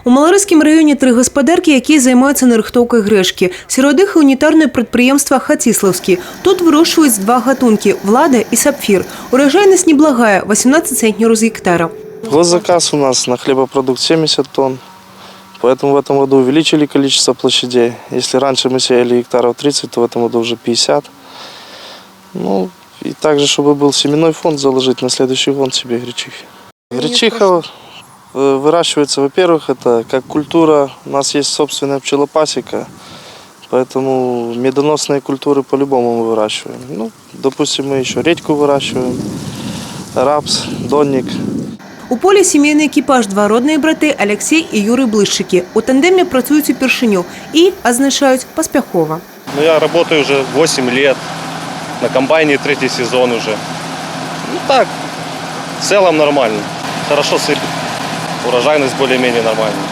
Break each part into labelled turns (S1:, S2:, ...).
S1: У Маларыскім раёне 3 гаспадаркі, якія займаюцца нарыхтоўкай грэчкі. Сярод іх унітарнае прадпрыемства «Хаціслаўскі». Тут вырошчваюць 2 гатункі – «Влада» и «Сапфир». Урожайность неблагая – 18 центнеров с гектара.
S2: Госзаказ у нас на хлебопродукт 70 тонн. Поэтому в этом году увеличили количество площадей. Если раньше мы сеяли гектаров 30, то в этом году уже 50. Ну, и также, чтобы был семенной фонд заложить на следующий год себе гречихи. Гречиха выращивается, во-первых, это как культура. У нас есть собственная пчелопасека, поэтому медоносные культуры по-любому мы выращиваем. Ну, допустим, мы еще редьку выращиваем, рапс, донник.
S1: У полі сімейний екіпаж, 2 родні брати Алексей і Юрій Блищики. У тандемі працюють упершиню і, означають, поспіхово.
S3: Ну, я работаю уже 8 лет, на комбайне 3-й сезон уже. Ну так, в целом нормально. Хорошо сыпет, урожайность более-менее нормальная.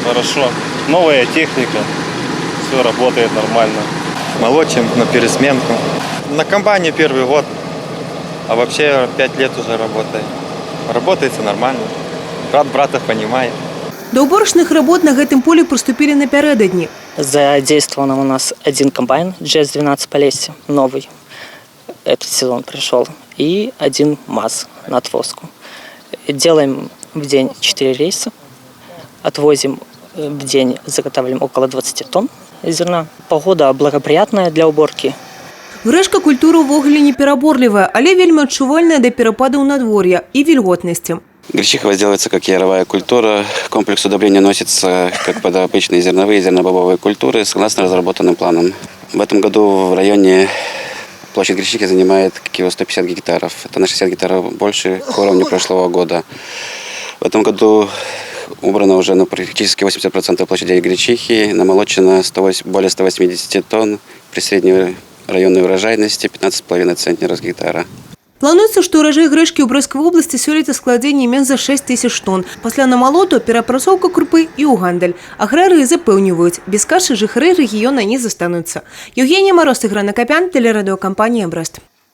S3: Хорошо, новая техника, все работает нормально.
S4: Молотим на пересменку. На комбайне 1-й год, а вообще 5 лет уже работаю. Работается нормально. Брат брата понимает.
S1: До уборочных работ на гэтым полі приступили напередодні.
S5: Задействован у нас 1 комбайн GS-12 Полесье, новый. Этот сезон пришел. И 1 МАЗ на отвозку. Делаем в день 4 рейса. Отвозим в день, заготавливаем около 20 тонн зерна. Погода благоприятная для уборки.
S1: Грэчка культура ўвогуле не пераборлівая, але вельмі адчувальная да перападаў надвор'я і вільготнасці.
S6: Гречиха возделывается как яровая культура. Комплекс удобрения носится как под обычные зерновые и зернобобовые культуры согласно разработанным планам. В этом году в районе площадь гречихи занимает его 150 гектаров. Это на 60 гектаров больше к уровню прошлого года. В этом году убрано уже практически 80% площадей гречихи, намолочено более 180 тонн при средней районной урожайности 15,5 центнеров с гектара.
S1: Плануецца, што ўраджай грэчкі ў Брэскай вобласці сёлета складзе не менш за 6 000 тонн. Пасля намалоту перапрацоўка крупы і ў гандаль. Аграрыі запэўніваюць, без кашы жыхары рэгіёна не застануцца. Евгения Мороз, Ігор Накапян, тэлерадыёкампанія «Брэст».